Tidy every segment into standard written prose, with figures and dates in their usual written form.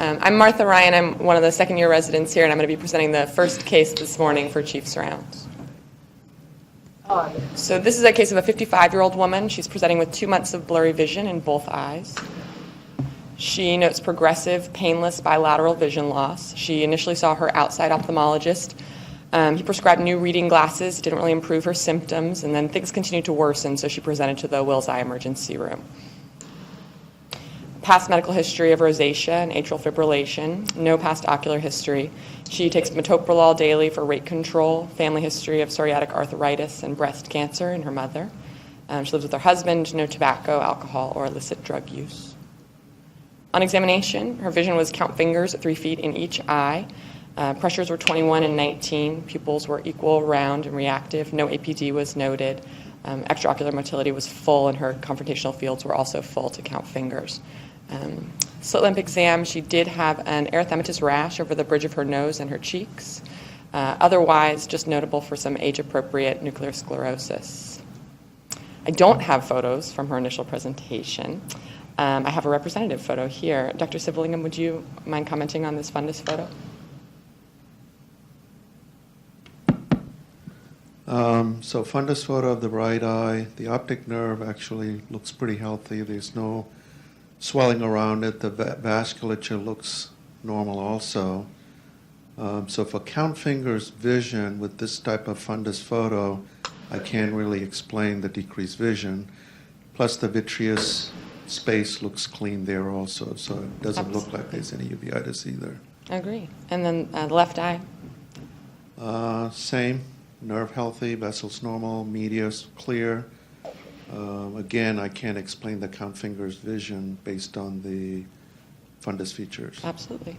I'm Martha Ryan. I'm one of the second-year residents here, and I'm going to be presenting the first case this morning for Chief Surrounds. So this is a case of a 55-year-old woman. She's presenting with 2 months of blurry vision in both eyes. She notes progressive, painless bilateral vision loss. She initially saw her outside ophthalmologist. He prescribed new reading glasses, didn't really improve her symptoms, and then things continued to worsen, so she presented to the Wills Eye Emergency Room. Past medical history of rosacea and atrial fibrillation, no past ocular history. She takes metoprolol daily for rate control, family history of psoriatic arthritis and breast cancer in her mother. She lives with her husband, no tobacco, alcohol, or illicit drug use. On examination, her vision was count fingers at 3 feet in each eye. Pressures were 21 and 19. Pupils were equal, round, and reactive. No APD was noted. Extraocular motility was full, and her confrontational fields were also full to count fingers. Slit lamp exam, she did have an erythematous rash over the bridge of her nose and her cheeks. Otherwise, just notable for some age-appropriate nuclear sclerosis. I don't have photos from her initial presentation. I have a representative photo here. Dr. Sivalingham, would you mind commenting on this fundus photo? So fundus photo of the right eye. The optic nerve actually looks pretty healthy. There's no swelling around it. The vasculature looks normal also. So for count fingers vision with this type of fundus photo, I can't really explain the decreased vision. Plus the vitreous space looks clean there also, so it doesn't look like there's any uveitis either. I agree. And then the left eye? Same. Nerve healthy, vessels normal, media clear. Again, I can't explain the count fingers vision based on the fundus features. Absolutely.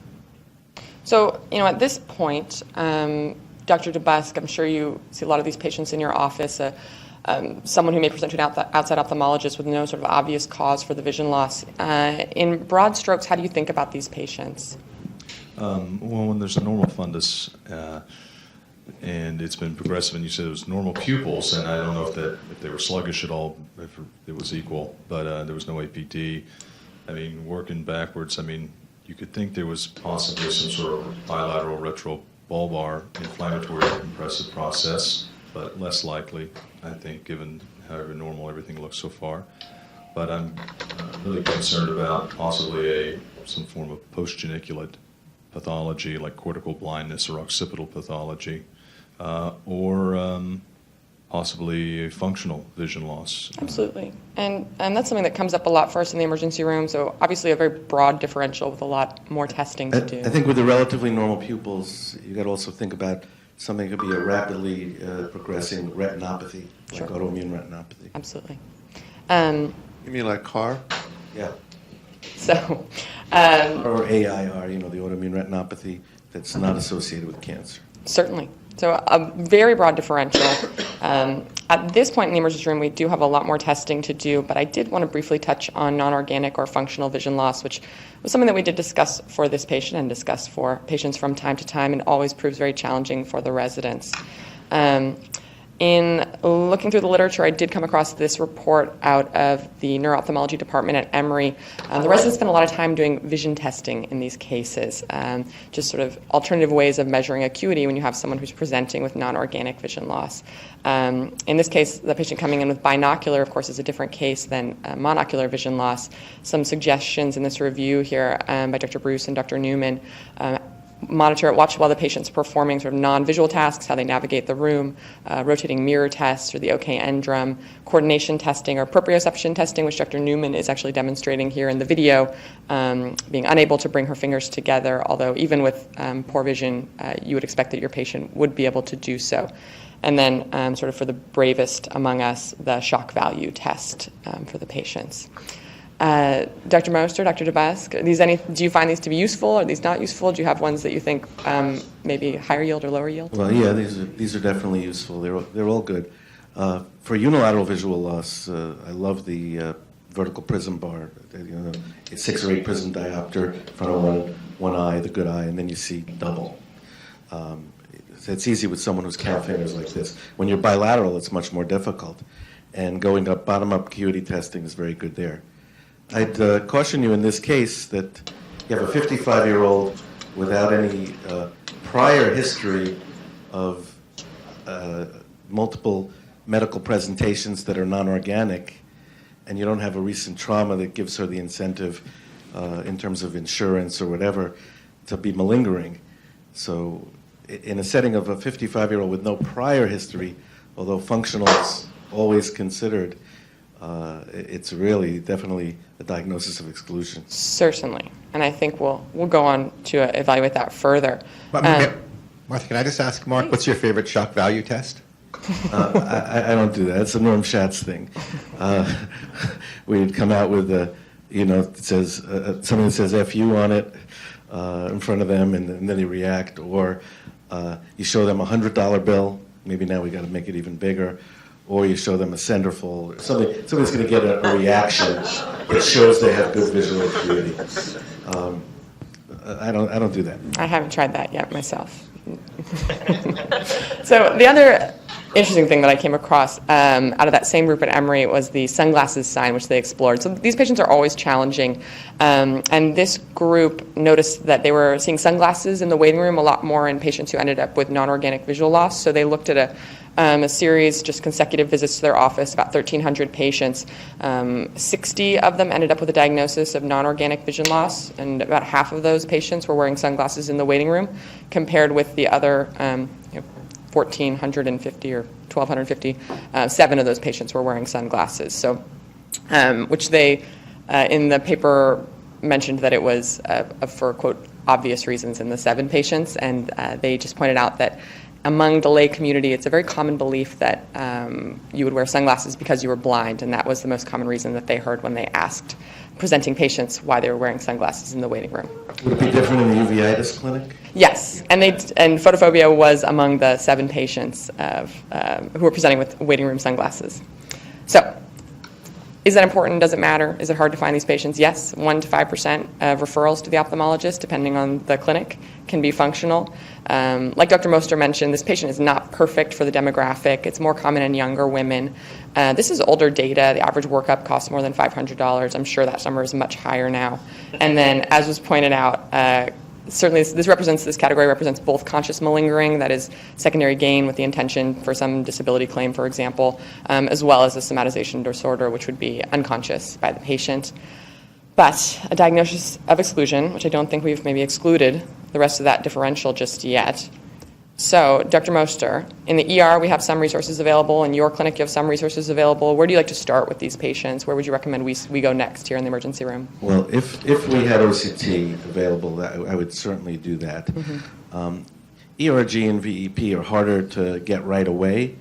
So, at this point, Dr. DeBusk, I'm sure you see a lot of these patients in your office, someone who may present to an outside ophthalmologist with no sort of obvious cause for the vision loss. In broad strokes, how do you think about these patients? Well, when there's a normal fundus, and it's been progressive, and you said it was normal pupils, and I don't know if they were sluggish at all, if it was equal, but there was no APD. I mean, working backwards, you could think there was possibly some sort of bilateral retrobulbar inflammatory compressive process, but less likely, I think, given how normal everything looks so far. But I'm really concerned about possibly some form of postgeniculate pathology like cortical blindness or occipital pathology. Or possibly a functional vision loss. Absolutely. And that's something that comes up a lot for us in the emergency room, so obviously a very broad differential with a lot more testing to do. I think with the relatively normal pupils, you got to also think about something that could be a rapidly progressing retinopathy, like autoimmune retinopathy. Absolutely. You mean like CAR? Yeah. So. Or AIR, the autoimmune retinopathy that's not associated with cancer. Certainly. So a very broad differential. At this point in the emergency room, we do have a lot more testing to do, but I did want to briefly touch on non-organic or functional vision loss, which was something that we did discuss for this patient and discuss for patients from time to time, and always proves very challenging for the residents. In looking through the literature, I did come across this report out of the neuro-ophthalmology department at Emory. The residents spend a lot of time doing vision testing in these cases, just sort of alternative ways of measuring acuity when you have someone who's presenting with non-organic vision loss. In this case, the patient coming in with binocular, of course, is a different case than monocular vision loss. Some suggestions in this review here by Dr. Bruce and Dr. Newman. Watch while the patient's performing sort of non-visual tasks, how they navigate the room, rotating mirror tests or the OKN drum, coordination testing or proprioception testing, which Dr. Newman is actually demonstrating here in the video, being unable to bring her fingers together, although even with poor vision, you would expect that your patient would be able to do so. And then sort of for the bravest among us, the shock value test for the patients. Dr. Moster, Dr. DeBusk, do you find these to be useful? Are these not useful? Do you have ones that you think maybe higher yield or lower yield? Well, yeah, these are definitely useful. They're all good. For unilateral visual loss, I love the vertical prism bar. It's 6 or 8 prism diopter in front of one eye, the good eye, and then you see double. It's easy with someone who's count fingers like this. When you're bilateral, it's much more difficult. And going bottom-up acuity testing is very good there. I'd caution you in this case that you have a 55-year-old without any prior history of multiple medical presentations that are non-organic, and you don't have a recent trauma that gives her the incentive in terms of insurance or whatever to be malingering. So in a setting of a 55-year-old with no prior history, although functional is always considered, it's really definitely a diagnosis of exclusion. Certainly, and I think we'll go on to evaluate that further. Martha, can I just ask, Mark, what's your favorite shock value test? I don't do that. It's a Norm Schatz thing. We'd come out with it says something that says "FU" on it in front of them, and then they react. Or you show them a $100 bill. Maybe now we got to make it even bigger. Or you show them a centerfold. Or somebody's going to get a reaction that shows they have good visual acuity. I don't do that. I haven't tried that yet myself. So the other interesting thing that I came across out of that same group at Emory was the sunglasses sign, which they explored. So these patients are always challenging. And this group noticed that they were seeing sunglasses in the waiting room a lot more in patients who ended up with non-organic visual loss. So they looked at a series, just consecutive visits to their office, about 1,300 patients. 60 of them ended up with a diagnosis of non-organic vision loss, and about half of those patients were wearing sunglasses in the waiting room, compared with the other 1,450 or 1,250, 7 of those patients were wearing sunglasses. So, which they, in the paper, mentioned that it was for, quote, obvious reasons in the 7 patients, and they just pointed out that among the lay community, it's a very common belief that you would wear sunglasses because you were blind, and that was the most common reason that they heard when they asked presenting patients why they were wearing sunglasses in the waiting room. Would it be different in the uveitis clinic? Yes, and photophobia was among the 7 patients who were presenting with waiting room sunglasses. So, is that important? Does it matter? Is it hard to find these patients? Yes, 1 to 5% of referrals to the ophthalmologist, depending on the clinic, can be functional. Like Dr. Moster mentioned, this patient is not perfect for the demographic. It's more common in younger women. This is older data. The average workup costs more than $500. I'm sure that number is much higher now. And then, as was pointed out, certainly this category represents both conscious malingering, that is secondary gain with the intention for some disability claim, for example, as well as a somatization disorder, which would be unconscious by the patient. But a diagnosis of exclusion, which I don't think we've maybe excluded the rest of that differential just yet. So, Dr. Moster, in the ER we have some resources available. In your clinic you have some resources available. Where do you like to start with these patients? Where would you recommend we go next here in the emergency room? Well, if we had OCT available, I would certainly do that. Mm-hmm. ERG and VEP are harder to get right away,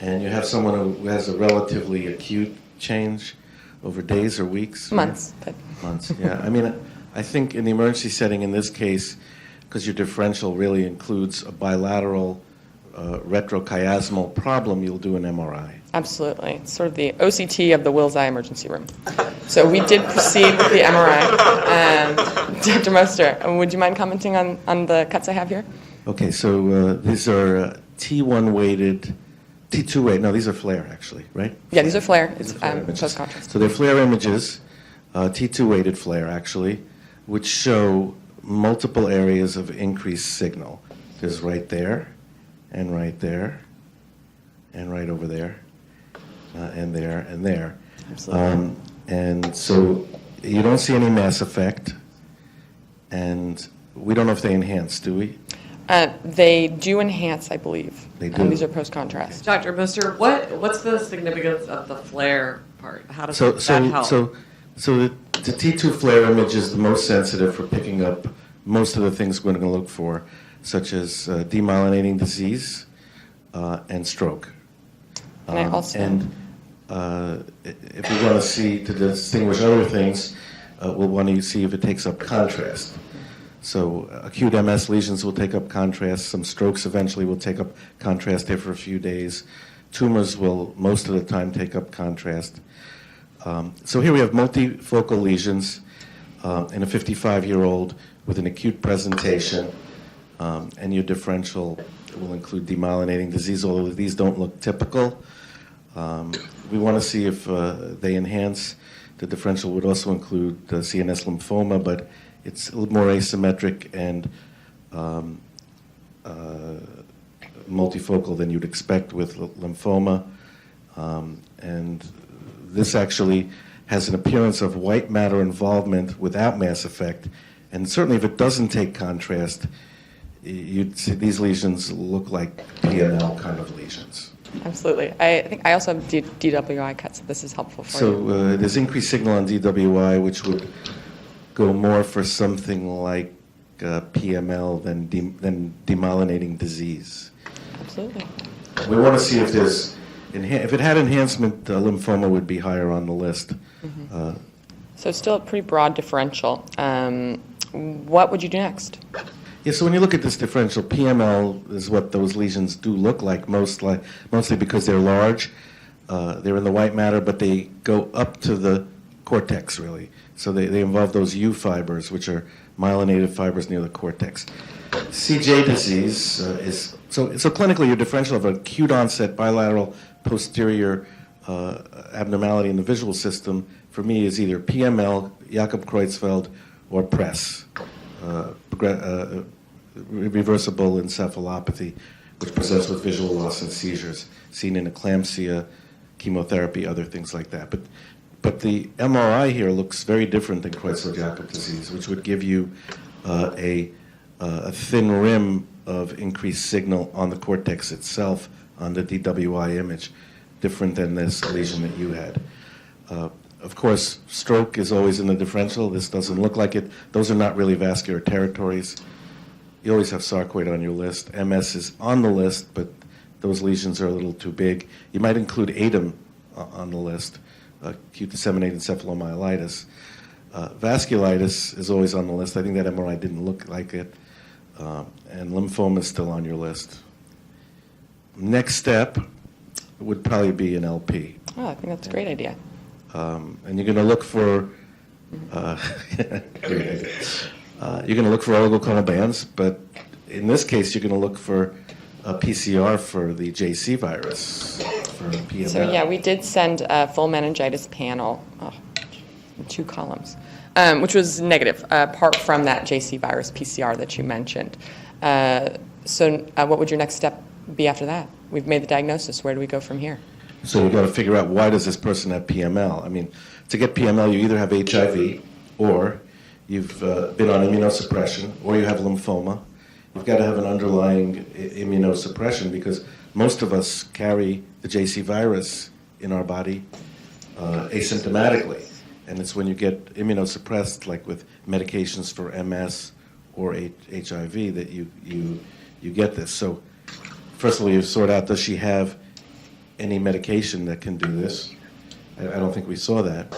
and you have someone who has a relatively acute change over days or weeks? Months. Right? Months, yeah. I mean, I think in the emergency setting in this case, because your differential really includes a bilateral retrochiasmal problem, you'll do an MRI. Absolutely. It's sort of the OCT of the Wills Eye emergency room. So we did proceed with the MRI. Dr. Moster, would you mind commenting on the cuts I have here? Okay, so these are T1 weighted, T2 weighted, no, these are FLAIR actually, right? Yeah, these are FLAIR. It's images. post-contrast. So they're FLAIR images, T2 weighted FLAIR actually, which show multiple areas of increased signal. There's right there, and right there, and right over there, and there, and there. Absolutely. And so you don't see any mass effect, and we don't know if they enhance, do we? They do enhance, I believe. They do. These are post-contrast. Dr. Moster, what's the significance of the flare part? How does that help? So the T2 FLAIR image is the most sensitive for picking up most of the things we're going to look for, such as demyelinating disease and stroke. And I also... if we want to distinguish other things, we'll want to see if it takes up contrast. So acute MS lesions will take up contrast. Some strokes eventually will take up contrast there for a few days. Tumors will most of the time take up contrast. So here we have multifocal lesions in a 55-year-old with an acute presentation, and your differential will include demyelinating disease, although these don't look typical. We want to see if they enhance. The differential would also include CNS lymphoma, but It's a little more asymmetric and multifocal than you'd expect with lymphoma. And this actually has an appearance of white matter involvement without mass effect. And certainly if it doesn't take contrast, you'd see these lesions look like PML kind of lesions. Absolutely. I think I also have DWI cuts, so this is helpful for you. So there's increased signal on DWI, which would go more for something like PML than demyelinating disease. Absolutely. We want to see if there's, if it had enhancement, lymphoma would be higher on the list. So it's still a pretty broad differential. What would you do next? Yeah, so when you look at this differential, PML is what those lesions do look like, mostly because they're large. They're in the white matter, but they go up to the cortex, really. So they involve those U fibers, which are myelinated fibers near the cortex. CJ disease is, so clinically your differential of acute onset bilateral posterior abnormality in the visual system, for me, is either PML, Jakob-Creutzfeldt, or PRESS, reversible encephalopathy, which presents with visual loss and seizures, seen in eclampsia, chemotherapy, other things like that. But the MRI here looks very different than Creutzfeldt-Jakob disease, which would give you a thin rim of increased signal on the cortex itself on the DWI image, different than this lesion that you had. Of course, stroke is always in the differential. This doesn't look like it. Those are not really vascular territories. You always have sarcoid on your list. MS is on the list, but those lesions are a little too big. You might include ADEM on the list, acute disseminated encephalomyelitis. Vasculitis is always on the list. I think that MRI didn't look like it. And lymphoma is still on your list. Next step would probably be an LP. Oh, I think that's a great idea. And you're going to look for you're going to look for oligoclonal bands, but in this case, you're going to look for a PCR for the JC virus for PML. So yeah, we did send a full meningitis panel, 2 columns, which was negative, apart from that JC virus PCR that you mentioned. So what would your next step be after that? We've made the diagnosis. Where do we go from here? So you've got to figure out, why does this person have PML? I mean, to get PML, you either have HIV, or you've been on immunosuppression, or you have lymphoma. You've got to have an underlying immunosuppression, because most of us carry the JC virus in our body asymptomatically. And it's when you get immunosuppressed, like with medications for MS or HIV, that you get this. So first of all, you sort out, does she have any medication that can do this? I don't think we saw that.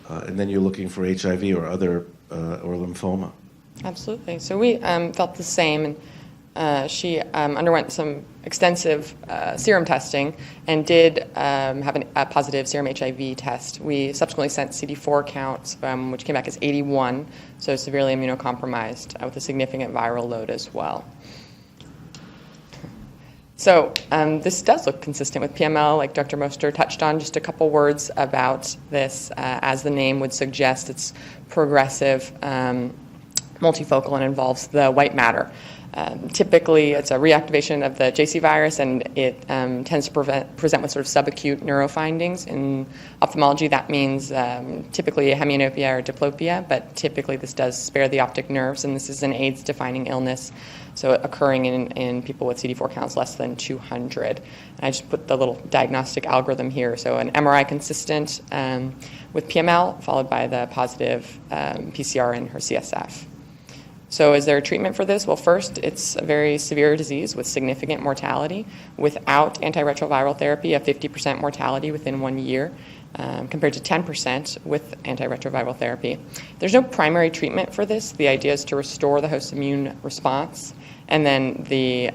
And then you're looking for HIV or other, or lymphoma. Absolutely. So we felt the same. And she underwent some extensive serum testing and did have a positive serum HIV test. We subsequently sent CD4 counts, which came back as 81, so severely immunocompromised with a significant viral load as well. So this does look consistent with PML, like Dr. Moster touched on. Just a couple words about this. As the name would suggest, it's progressive, multifocal, and involves the white matter. Typically, it's a reactivation of the JC virus, and it tends to present with sort of subacute neurofindings. In ophthalmology, that means typically a hemianopia or diplopia, but typically this does spare the optic nerves, and this is an AIDS-defining illness, so occurring in people with CD4 counts less than 200. And I just put the little diagnostic algorithm here. So an MRI consistent with PML, followed by the positive PCR in her CSF. So is there a treatment for this? Well, first, it's a very severe disease with significant mortality. Without antiretroviral therapy, a 50% mortality within 1 year, compared to 10% with antiretroviral therapy. There's no primary treatment for this. The idea is to restore the host's immune response. And then the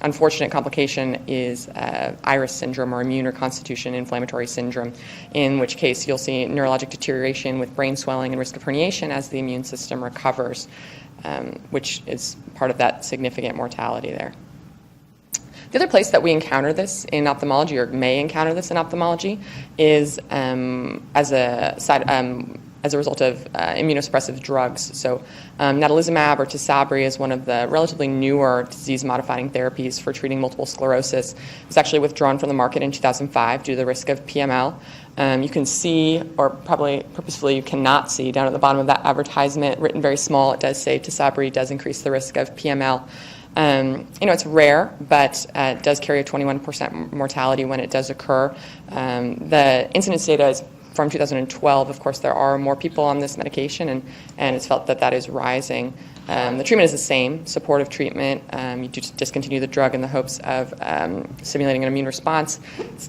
unfortunate complication is iris syndrome, or immune or constitution inflammatory syndrome, in which case you'll see neurologic deterioration with brain swelling and risk of herniation as the immune system recovers, which is part of that significant mortality there. The other place that we encounter this in ophthalmology, or may encounter this in ophthalmology, is as a side as a result of immunosuppressive drugs. So natalizumab or Tisabri is one of the relatively newer disease-modifying therapies for treating multiple sclerosis. It was actually withdrawn from the market in 2005 due to the risk of PML. You can see, or probably purposefully you cannot see, down at the bottom of that advertisement, written very small, it does say Tisabri does increase the risk of PML. It's rare, but it does carry a 21% mortality when it does occur. The incidence data is from 2012. Of course, there are more people on this medication, and it's felt that that is rising. The treatment is the same, supportive treatment. You discontinue the drug in the hopes of stimulating an immune response.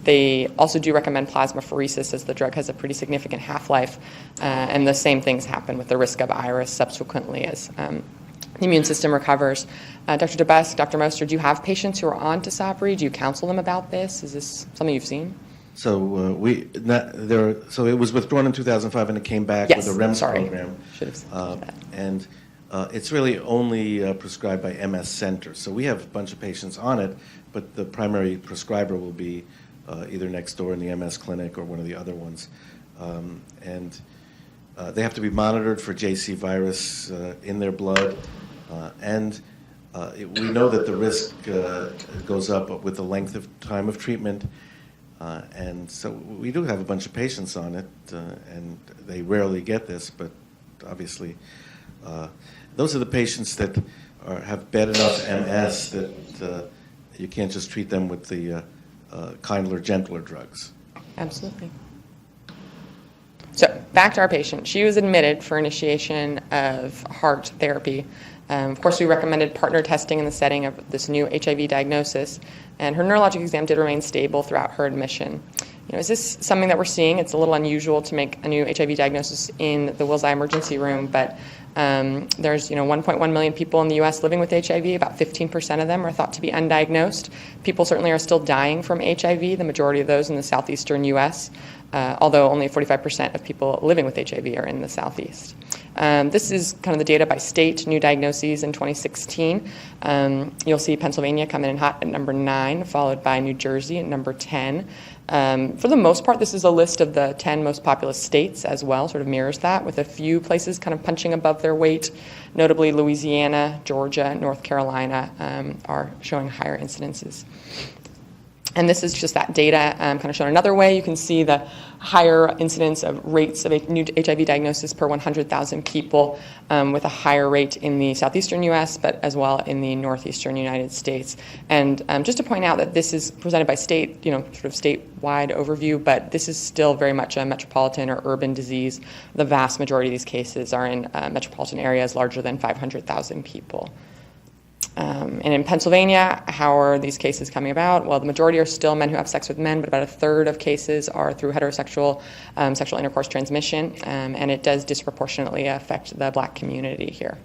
They also do recommend plasmapheresis, as the drug has a pretty significant half-life, and the same things happen with the risk of iris subsequently as the immune system recovers. Dr. DeBusk, Dr. Moster, do you have patients who are on Tisabri? Do you counsel them about this? Is this something you've seen? So so it was withdrawn in 2005, and it came back Yes, with a REMS sorry. program. Should have said that. And it's really only prescribed by MS centers. So we have a bunch of patients on it, but the primary prescriber will be either next door in the MS clinic or one of the other ones. And they have to be monitored for JC virus in their blood. We know that the risk goes up with the length of time of treatment. And so we do have a bunch of patients on it, and they rarely get this, but obviously those are the patients that have bad enough MS that you can't just treat them with the kindler, gentler drugs. Absolutely. So back to our patient. She was admitted for initiation of heart therapy. Of course, we recommended partner testing in the setting of this new HIV diagnosis, and her neurologic exam did remain stable throughout her admission. Is this something that we're seeing? It's a little unusual to make a new HIV diagnosis in the Wills Eye emergency room, but there's 1.1 million people in the U.S. living with HIV. About 15% of them are thought to be undiagnosed. People certainly are still dying from HIV, the majority of those in the southeastern U.S., although only 45% of people living with HIV are in the southeast. This is kind of the data by state, new diagnoses in 2016. You'll see Pennsylvania come in hot at number 9, followed by New Jersey at number 10. For the most part, this is a list of the 10 most populous states as well, sort of mirrors that, with a few places kind of punching above their weight. Notably, Louisiana, Georgia, North Carolina are showing higher incidences. And this is just that data kind of shown another way. You can see the higher incidence of rates of new HIV diagnosis per 100,000 people, with a higher rate in the southeastern U.S., but as well in the northeastern United States. And just to point out that this is presented by state, sort of statewide overview, but this is still very much a metropolitan or urban disease. The vast majority of these cases are in metropolitan areas larger than 500,000 people. And in Pennsylvania, how are these cases coming about? Well, the majority are still men who have sex with men, but about a third of cases are through heterosexual sexual intercourse transmission, and it does disproportionately affect the Black community here.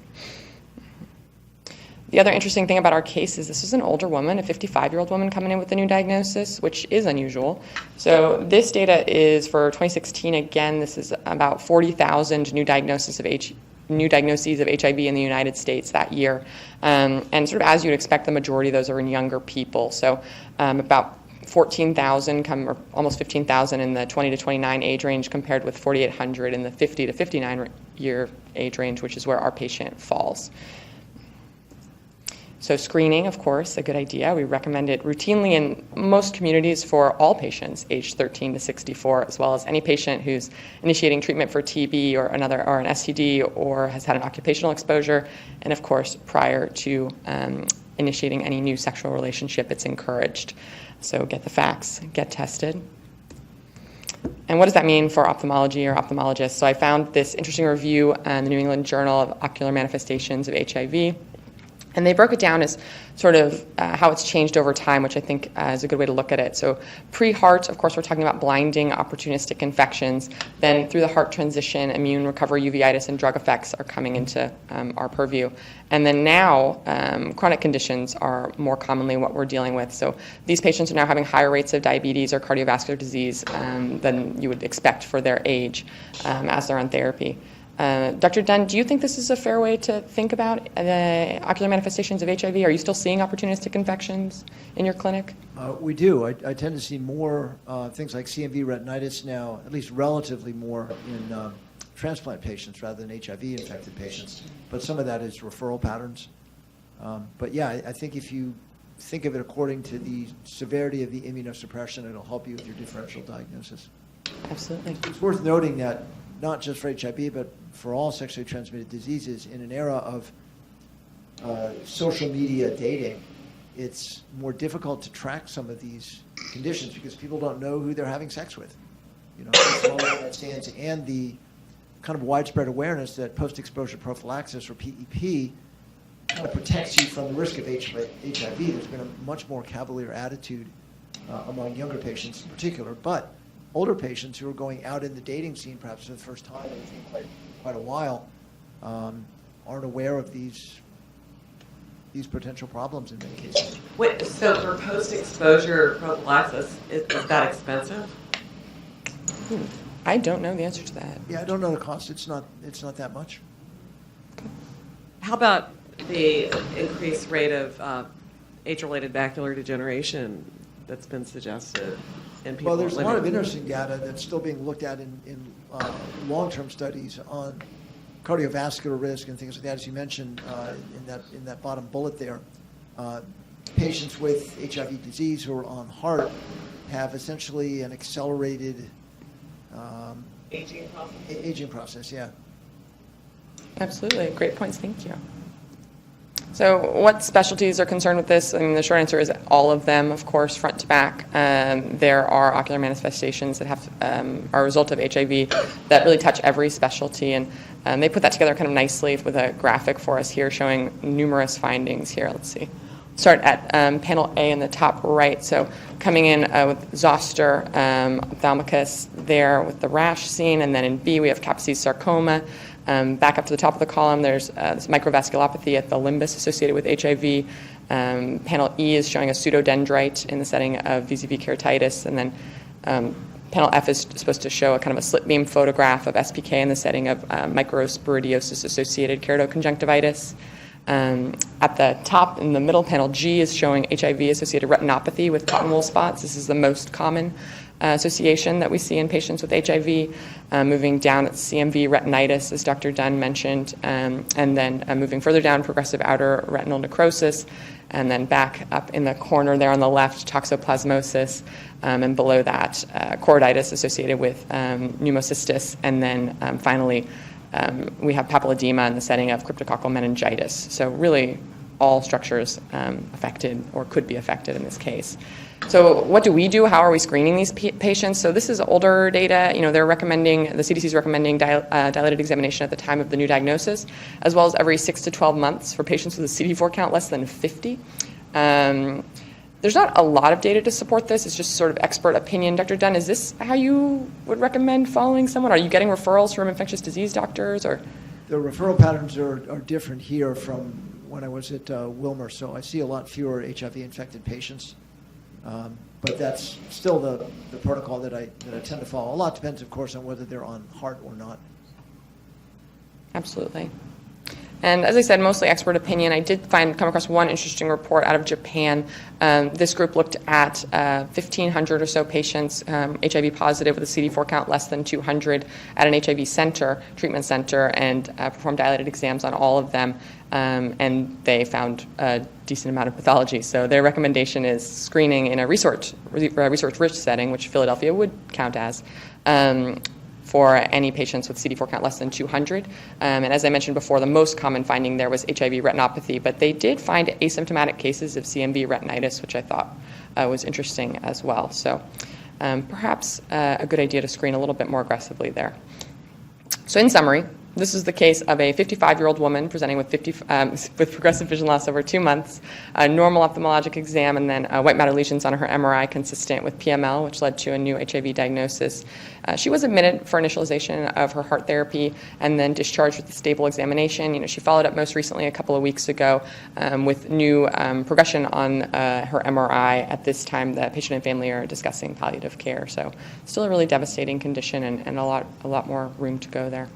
The other interesting thing about our case is this is an older woman, a 55-year-old woman coming in with a new diagnosis, which is unusual. So this data is for 2016. Again, this is about 40,000 new diagnoses of HIV in the United States that year. And sort of as you'd expect, the majority of those are in younger people. So about 14,000 or almost 15,000 in the 20 to 29 age range, compared with 4,800 in the 50 to 59 year age range, which is where our patient falls. So screening, of course, a good idea. We recommend it routinely in most communities for all patients aged 13 to 64, as well as any patient who's initiating treatment for TB or an STD or has had an occupational exposure, and of course, prior to initiating any new sexual relationship, it's encouraged. So get the facts, get tested. And what does that mean for ophthalmology or ophthalmologists? So I found this interesting review in the New England Journal of Ocular Manifestations of HIV. And they broke it down as sort of how it's changed over time, which I think is a good way to look at it. So pre-heart, of course, we're talking about blinding, opportunistic infections. Then through the heart transition, immune recovery, uveitis, and drug effects are coming into our purview. And then now, chronic conditions are more commonly what we're dealing with. So these patients are now having higher rates of diabetes or cardiovascular disease than you would expect for their age as they're on therapy. Dr. Dunn, do you think this is a fair way to think about the ocular manifestations of HIV? Are you still seeing opportunistic infections in your clinic? We do. I tend to see more things like CMV retinitis now, at least relatively more transplant patients rather than HIV-infected patients. But some of that is referral patterns. But yeah, I think if you think of it according to the severity of the immunosuppression, it'll help you with your differential diagnosis. Absolutely. It's worth noting that not just for HIV, but for all sexually transmitted diseases, in an era of social media dating, it's more difficult to track some of these conditions because people don't know who they're having sex with. It's all that stands, and the kind of widespread awareness that post-exposure prophylaxis, or PEP, kind of protects you from the risk of HIV. There's been a much more cavalier attitude among younger patients in particular, but older patients who are going out in the dating scene perhaps for the first time in quite a while aren't aware of these potential problems in many cases. Wait, so for post-exposure prophylaxis, is that expensive? I don't know the answer to that. Yeah, I don't know the cost. It's not that much. How about the increased rate of age-related macular degeneration that's been suggested in people? Well, there's a lot of living- interesting data that's still being looked at in long-term studies on cardiovascular risk and things like that. As you mentioned in that bottom bullet there, patients with HIV disease who are on HART have essentially an accelerated aging process. Yeah. Absolutely. Great points. Thank you. So what specialties are concerned with this? I mean, the short answer is all of them, of course, front to back. There are ocular manifestations that are a result of HIV that really touch every specialty. And they put that together kind of nicely with a graphic for us here showing numerous findings here. Let's see. Start at panel A in the top right. So coming in with zoster, ophthalmicus there with the rash seen. And then in B, we have Kaposi's sarcoma. Back up to the top of the column, there's this microvasculopathy at the limbus associated with HIV. Panel E is showing a pseudodendrite in the setting of VZV keratitis. And then panel F is supposed to show a kind of a slit beam photograph of SPK in the setting of microsporidiosis-associated keratoconjunctivitis. At the top in the middle, panel G is showing HIV-associated retinopathy with cotton wool spots. This is the most common association that we see in patients with HIV. Moving down, it's CMV retinitis, as Dr. Dunn mentioned, and then moving further down, progressive outer retinal necrosis, and then back up in the corner there on the left, toxoplasmosis, and below that, choroiditis associated with pneumocystis, and then finally, we have papilledema in the setting of cryptococcal meningitis. So really all structures affected or could be affected in this case. So what do we do? How are we screening these patients? So this is older data. They're recommending, the CDC is recommending dilated examination at the time of the new diagnosis, as well as every 6 to 12 months for patients with a CD4 count less than 50. There's not a lot of data to support this. It's just sort of expert opinion. Dr. Dunn, is this how you would recommend following someone? Are you getting referrals from infectious disease doctors? Or The referral patterns are different here from when I was at Wilmer, so I see a lot fewer HIV-infected patients. But that's still the protocol that I tend to follow. A lot depends, of course, on whether they're on HART or not. Absolutely. And as I said, mostly expert opinion. I did come across one interesting report out of Japan. This group looked at 1,500 or so patients, HIV positive with a CD4 count less than 200 at an HIV treatment center, and performed dilated exams on all of them. And they found a decent amount of pathology. So their recommendation is screening in a research-rich setting, which Philadelphia would count as, for any patients with CD4 count less than 200. And as I mentioned before, the most common finding there was HIV retinopathy, but they did find asymptomatic cases of CMV retinitis, which I thought was interesting as well. So perhaps a good idea to screen a little bit more aggressively there. So in summary, this is the case of a 55-year-old woman presenting with progressive vision loss over 2 months, a normal ophthalmologic exam, and then white matter lesions on her MRI consistent with PML, which led to a new HIV diagnosis. She was admitted for initialization of her HART therapy and then discharged with a stable examination. She followed up most recently a couple of weeks ago with new progression on her MRI. At this time, the patient and family are discussing palliative care. So still a really devastating condition and a lot more room to go there.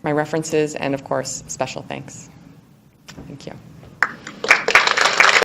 My references and, of course, special thanks. Thank you.